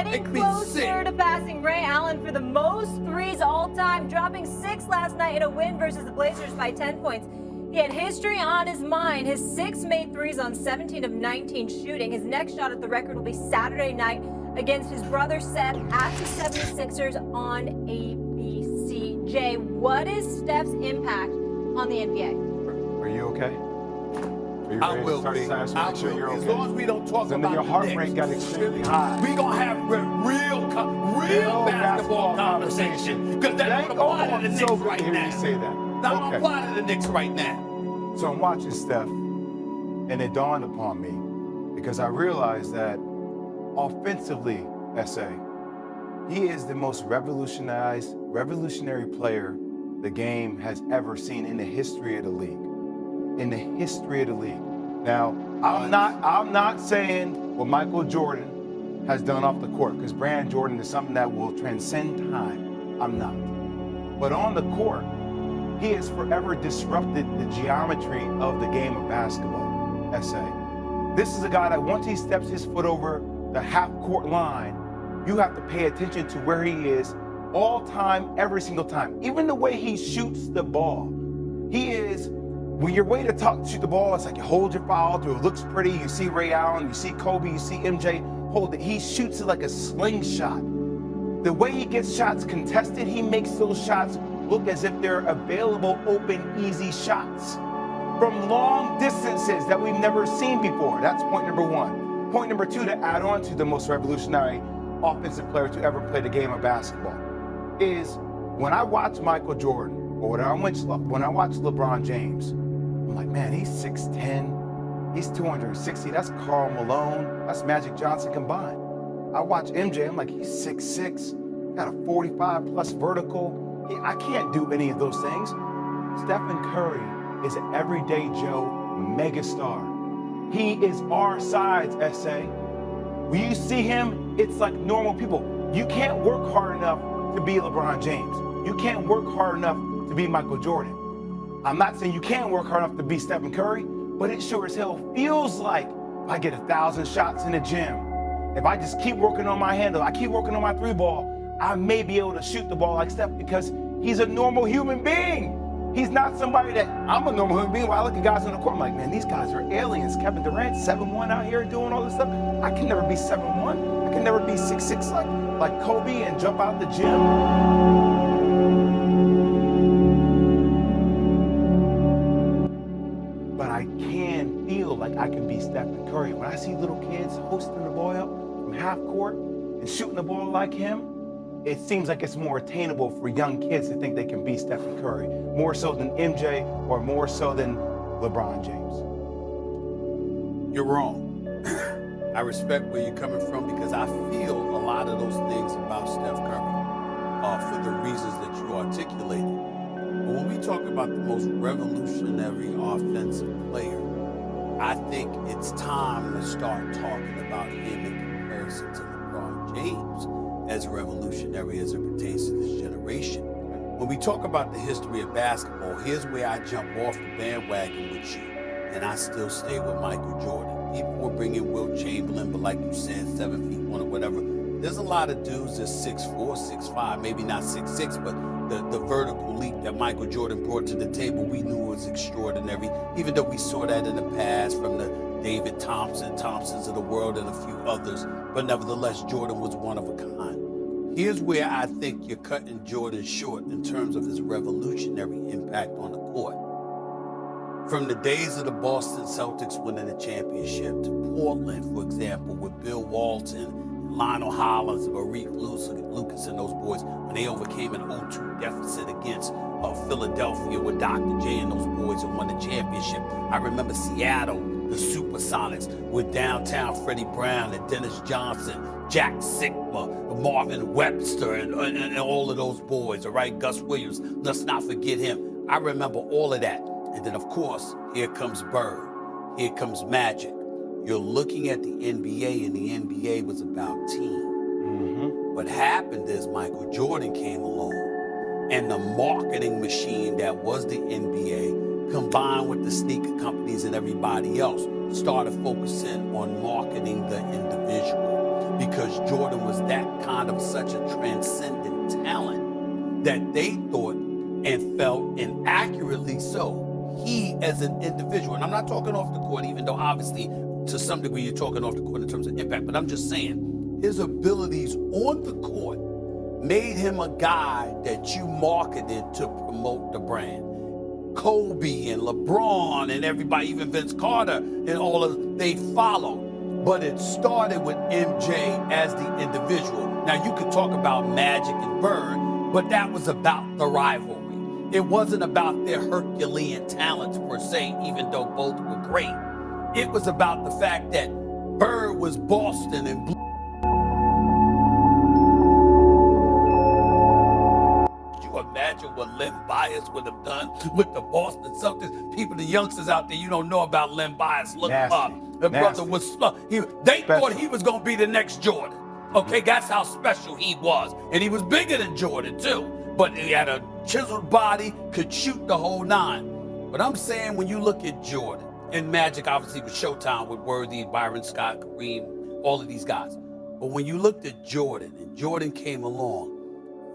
getting closer to passing Ray Allen for the most threes all-time, dropping 6 last night in a win versus the Blazers by 10 points. He had history on his mind. His 6 made threes on 17 of 19 shooting. His next shot at the record will be Saturday night against his brother Seth at the 76ers on ABC. Jay, what is Steph's impact on the NBA? Are you okay? I will be. As long as we don't talk about your heart the rate Knicks, got extremely high. we gonna have real basketball conversation. Because that's what apply to the Knicks right now. Say that. Now I'm applying to the Knicks right now. So I'm watching Steph, and it dawned upon me because I realized that offensively, SA, he is the most revolutionary player the game has ever seen in the history of the league. In the history of the league. Now, I'm not saying what Michael Jordan has done off the court, because Brand Jordan is something that will transcend time. I'm not. But on the court, he has forever disrupted the geometry of the game of basketball, SA. This is a guy that once he steps his foot over the half-court line, you have to pay attention to where he is all time, every single time. Even the way he shoots the ball. He is, when you're waiting to shoot the ball, it's like you hold your foul through, it looks pretty, you see Ray Allen, you see Kobe, you see MJ, hold it. He shoots it like a slingshot. The way he gets shots contested, he makes those shots look as if they're available, open, easy shots from long distances that we've never seen before. That's point number one. Point number two, to add on to the most revolutionary offensive player to ever play the game of basketball, is when I watch Michael Jordan or when I watch LeBron James, I'm like, man, he's 6'10", he's 260, that's Karl Malone, that's Magic Johnson combined. I watch MJ, I'm like, he's 6'6", got a 45+ vertical. I can't do any of those things. Stephen Curry is an everyday Joe megastar. He is our size, SA. When you see him, it's like normal people. You can't work hard enough to be LeBron James. You can't work hard enough to be Michael Jordan. I'm not saying you can't work hard enough to be Stephen Curry, but it sure as hell feels like if I get 1,000 shots in the gym, if I just keep working on my handle, I keep working on my 3-ball, I may be able to shoot the ball like Steph because he's a normal human being. He's not somebody that, I'm a normal human being. When I look at guys on the court, I'm like, man, these guys are aliens. Kevin Durant, 7'1" out here doing all this stuff. I can never be 7'1". I can never be 6'6" like Kobe and jump out the gym. But I can feel like I can be Stephen Curry. When I see little kids hosting the ball up from half court and shooting the ball like him, it seems like it's more attainable for young kids to think they can be Stephen Curry, more so than MJ or more so than LeBron James. You're wrong. I respect where you're coming from because I feel a lot of those things about Steph Curry for the reasons that you articulated. But when we talk about the most revolutionary offensive player, I think it's time to start talking about him in comparison to LeBron James as revolutionary as it pertains to this generation. When we talk about the history of basketball, here's where I jump off the bandwagon with you, and I still stay with Michael Jordan. People will bring in Wilt Chamberlain, but like you said, 7'1" or whatever. There's a lot of dudes that's 6'4", 6'5", maybe not 6'6", but the vertical leap that Michael Jordan brought to the table, we knew was extraordinary, even though we saw that in the past from the David Thompsons of the world and a few others, but nevertheless, Jordan was one of a kind. Here's where I think you're cutting Jordan short in terms of his revolutionary impact on the court. From the days of the Boston Celtics winning the championship to Portland, for example, with Bill Walton, Lionel Hollins, Marek Lucas and those boys, when they overcame an 0-2 deficit against Philadelphia with Dr. J and those boys and won the championship. I remember Seattle, the Supersonics, with downtown Freddie Brown and Dennis Johnson, Jack Sigma, Marvin Webster, and all of those boys, all right? Gus Williams, let's not forget him. I remember all of that. And then, of course, here comes Bird. Here comes Magic. You're looking at the NBA, and the NBA was about team. What happened is Michael Jordan came along, and the marketing machine that was the NBA, combined with the sneaker companies and everybody else, started focusing on marketing the individual. because Jordan was that kind of such a transcendent talent that they thought and felt, and accurately so, he as an individual, and I'm not talking off the court, even though obviously to some degree you're talking off the court in terms of impact, but I'm just saying his abilities on the court made him a guy that you marketed to promote the brand. Kobe and LeBron and everybody, even Vince Carter and all of, they followed. But it started with MJ as the individual. Now you could talk about Magic and Bird, but that was about the rivalry. It wasn't about their Herculean talents per se, even though both were great. It was about the fact that Bird was Boston and Blue. Imagine what Len Bias would have done with the Boston Celtics. People, the youngsters out there, you don't know about Len Bias. Look him up. The brother was they thought he was going to be the next Jordan. Okay, that's how special he was. And he was bigger than Jordan, too. But he had a chiseled body, could shoot the whole nine. But I'm saying when you look at Jordan, and Magic obviously was Showtime with Worthy, Byron Scott, Kareem, all of these guys. But when you looked at Jordan, and Jordan came along,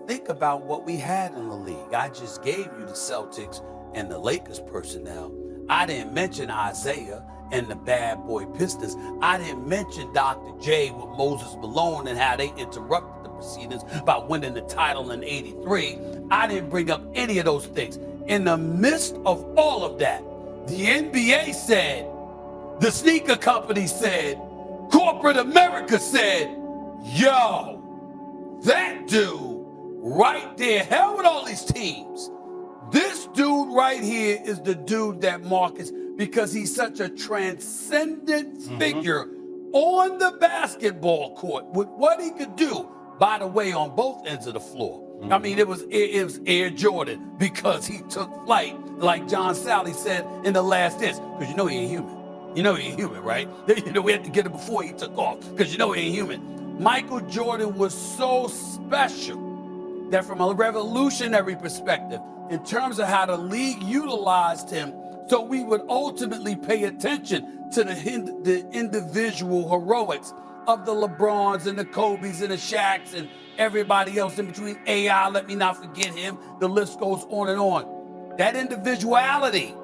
think about what we had in the league. I just gave you the Celtics and the Lakers personnel. I didn't mention Isaiah and the bad boy Pistons. I didn't mention Dr. J with Moses Malone and how they interrupted the proceedings by winning the title in '83. I didn't bring up any of those things. In the midst of all of that, the NBA said, the sneaker company said, corporate America said, yo, that dude right there, hell with all these teams. This dude right here is the dude that markets because he's such a transcendent figure on the basketball court with what he could do, by the way, on both ends of the floor. I mean, it was Air Jordan because he took flight, like John Sally said in The Last Dance, because you know he ain't human. You know he ain't human, right? You know, we had to get it before he took off because you know he ain't human. Michael Jordan was so special that from a revolutionary perspective, in terms of how the league utilized him, so we would ultimately pay attention to the individual heroics of the LeBrons and the Kobes and the Shaqs and everybody else in between. AI, let me not forget him. The list goes on and on. That individuality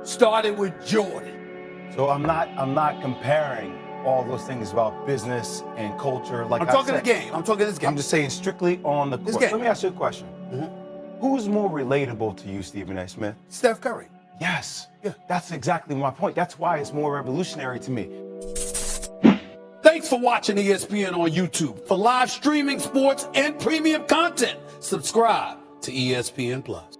started with Jordan. So I'm not comparing all those things about business and culture. Like I'm talking the game. I'm talking this game. I'm just saying strictly on the court. Let me ask you a question. Who's more relatable to you, Stephen A. Smith? Steph Curry. Yes. Yeah. That's exactly my point. That's why it's more revolutionary to me. Thanks for watching ESPN on YouTube. For live streaming, sports, and premium content, subscribe to ESPN Plus.